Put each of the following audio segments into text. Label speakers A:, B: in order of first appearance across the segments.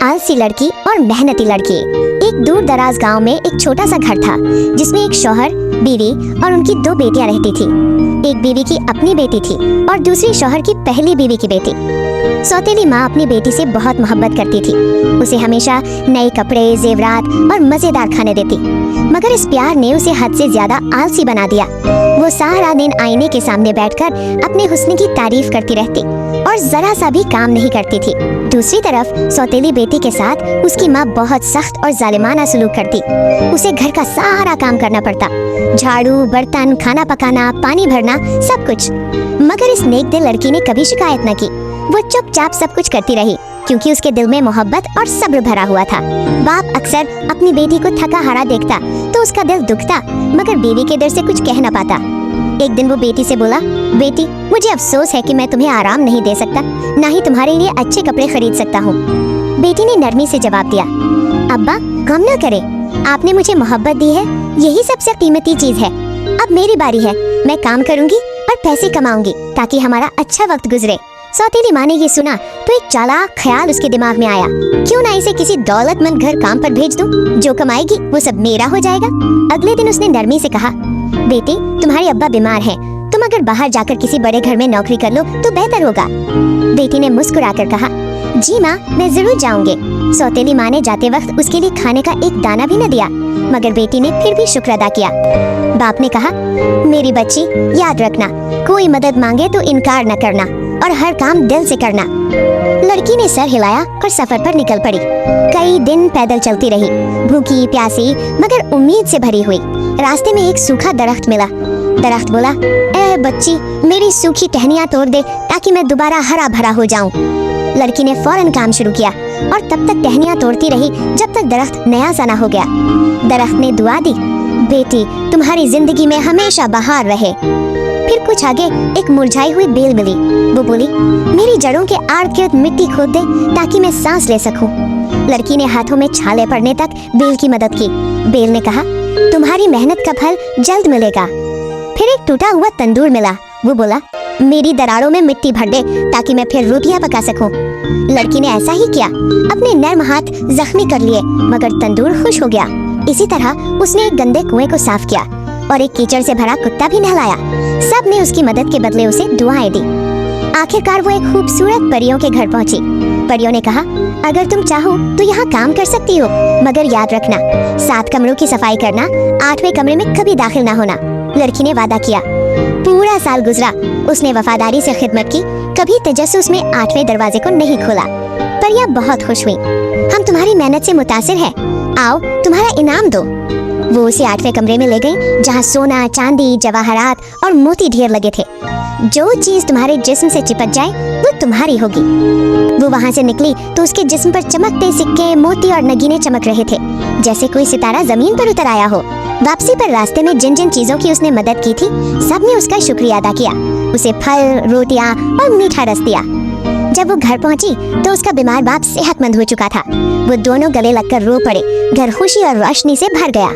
A: आलसी लड़की और मेहनती लड़की। एक दूर दराज गांव में एक छोटा सा घर था जिसमें एक शौहर, बीवी और उनकी 2 बेटियां रहती थी। एक बीवी की अपनी बेटी थी और दूसरी शौहर की पहली बीवी की बेटी। सौतेली माँ अपनी बेटी से बहुत मोहब्बत करती थी। उसे हमेशा नए कपड़े, जेवरात और मजेदार खाने देती, मगर इस प्यार ने उसे हद से ज्यादा आलसी बना दिया। वो सारा दिन आईने के सामने बैठकर अपने हुस्न की तारीफ करती रहती और जरा सा भी काम नहीं करती थी। दूसरी तरफ सौतेली बेटी के साथ उसकी माँ बहुत सख्त और जालिमाना सलूक करती। उसे घर का सारा काम करना पड़ता, झाड़ू, बर्तन, खाना पकाना, पानी भरना, सब कुछ। मगर इस नेक दिल लड़की ने कभी शिकायत न की। वो चुपचाप सब कुछ करती रही क्योंकि उसके दिल में मोहब्बत और सब्र भरा हुआ था। बाप अक्सर अपनी बेटी को थका हारा देखता तो उसका दिल दुखता, मगर बीवी के डर से कुछ कह न पाता। एक दिन वो बेटी से बोला, बेटी, मुझे अफसोस है कि मैं तुम्हें आराम नहीं दे सकता, ना ही तुम्हारे लिए अच्छे कपड़े खरीद सकता हूँ। बेटी ने नरमी से जवाब दिया, अब्बा गम न करे, आपने मुझे मोहब्बत दी है, यही सबसे कीमती चीज है। अब मेरी बारी है, मैं काम करूंगी और पैसे कमाऊंगी ताकि हमारा अच्छा वक्त गुजरे। सौतेली माँ ने ये सुना तो एक चालाक ख्याल उसके दिमाग में आया, क्यों ना इसे किसी दौलतमंद घर काम पर भेज दूं, जो कमाएगी वो सब मेरा हो जाएगा। अगले दिन उसने नरमी से कहा, बेटी, तुम्हारे अब्बा बीमार हैं, तुम अगर बाहर जाकर किसी बड़े घर में नौकरी कर लो तो बेहतर होगा। बेटी ने मुस्कुराकर कहा, जी माँ, मैं जरूर जाऊंगी। सौतेली माँ ने जाते वक्त उसके लिए खाने का एक दाना भी न दिया, मगर बेटी ने फिर भी शुक्र अदा किया। बाप ने कहा, मेरी बच्ची, याद रखना, कोई मदद मांगे तो इनकार न करना और हर काम दिल से करना। लड़की ने सर हिलाया और सफर पर निकल पड़ी। कई दिन पैदल चलती रही, भूखी प्यासी मगर उम्मीद से भरी हुई। रास्ते में एक सूखा दरख्त मिला। दरख्त बोला, ए बच्ची, मेरी सूखी टहनियाँ तोड़ दे ताकि मैं दोबारा हरा भरा हो जाऊं। लड़की ने फौरन काम शुरू किया और तब तक टहनियाँ तोड़ती रही जब तक दरख्त नया सा न हो गया। दरख्त ने दुआ दी, बेटी, तुम्हारी जिंदगी में हमेशा बहार रहे। फिर कुछ आगे एक मुरझाई हुई बेल मिली। वो बोली, मेरी जड़ों के आर्द गिर्द मिट्टी खोद दे ताकि मैं सांस ले सकूं। लड़की ने हाथों में छाले पड़ने तक बेल की मदद की। बेल ने कहा, तुम्हारी मेहनत का फल जल्द मिलेगा। फिर एक टूटा हुआ तंदूर मिला। वो बोला, मेरी दरारों में मिट्टी भर दे ताकि मैं फिर रोटियां पका सकूं। लड़की ने ऐसा ही किया। अपने नर्म हाथ जख्मी कर लिए, मगर तंदूर खुश हो गया। इसी तरह उसने एक गंदे कुएं को साफ किया और एक कीचड़ से भरा कुत्ता भी नहलाया। सब ने उसकी मदद के बदले उसे दुआएं दी। आखिरकार वो एक खूबसूरत परियों के घर पहुंची। परियों ने कहा, अगर तुम चाहो तो यहाँ काम कर सकती हो, मगर याद रखना, 7 कमरों की सफाई करना, 8वें कमरे में कभी दाखिल ना होना। लड़की ने वादा किया। पूरा साल गुजरा, उसने वफादारी से खिदमत की, कभी तजस्सुस में 8वें दरवाजे को नहीं खोला। परियां बहुत खुश हुई। हम तुम्हारी मेहनत से मुतासिर है, आओ तुम्हारा इनाम दो। वो उसे 8वें कमरे में ले गई, जहाँ सोना, चांदी, जवाहरात और मोती ढेर लगे थे। जो चीज तुम्हारे जिस्म से चिपक जाए वो तुम्हारी होगी। वो वहाँ से निकली तो उसके जिस्म पर चमकते सिक्के, मोती और नगीने चमक रहे थे, जैसे कोई सितारा जमीन पर उतर आया हो। वापसी पर रास्ते में जिन जिन चीजों की उसने मदद की थी, सब ने उसका शुक्रिया अदा किया। उसे फल, रोटियां और मीठा रस दिया। जब वो घर पहुंची तो उसका बीमार बाप सेहतमंद हो चुका था। वो दोनों गले लगकर रो पड़े। घर खुशी और रोशनी से भर गया।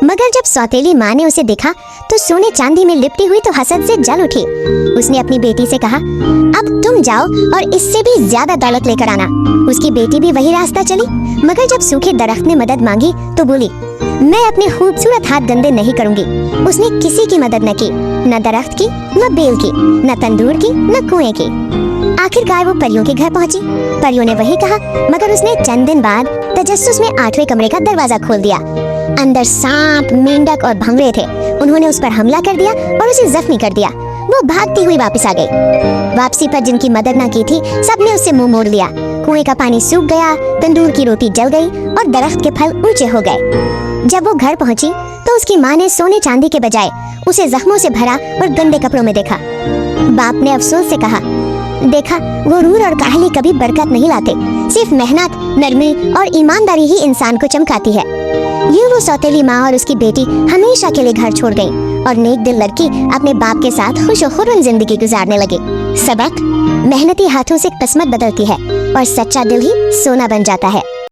A: मगर जब सौतेली माँ ने उसे देखा तो सोने चांदी में लिपटी हुई तो हसद से जल उठी। उसने अपनी बेटी से कहा, अब तुम जाओ और इससे भी ज्यादा दौलत लेकर आना। उसकी बेटी भी वही रास्ता चली, मगर जब सूखे दरख्त ने मदद मांगी तो बोली, मैं अपने खूबसूरत हाथ गंदे नहीं करूंगी। उसने किसी की मदद न की, न दरख्त की, न बेल की, न तंदूर की, न कुएं की। आखिरकार वो परियों के घर पहुंची। परियों ने वही कहा, मगर उसने चंद दिन बाद तजस्सुस में 8वें कमरे का दरवाजा खोल दिया। अंदर सांप, मेंढक और भंवरे थे। उन्होंने उस पर हमला कर दिया और उसे जख्मी कर दिया। वो भागती हुई वापस आ गई। वापसी पर जिनकी मदद न की थी, सबने उससे मुंह मोड़ लिया। कुएं का पानी सूख गया, तंदूर की रोटी जल गई और दरख्त के फल ऊंचे हो गए। जब वो घर पहुंची तो उसकी माँ ने सोने चांदी के बजाय उसे जख्मों से भरा और गंदे कपड़ों में देखा। बाप ने अफसोस से कहा, देखा, गुरूर और काहली कभी बरकत नहीं लाते, सिर्फ मेहनत, नरमी और ईमानदारी ही इंसान को चमकाती है। यूं वो सौतेली माँ और उसकी बेटी हमेशा के लिए घर छोड़ गई और नेक दिल लड़की अपने बाप के साथ खुश और खुर्रम जिंदगी गुजारने लगी। सबक, मेहनती हाथों से किस्मत बदलती है और सच्चा दिल ही सोना बन जाता है।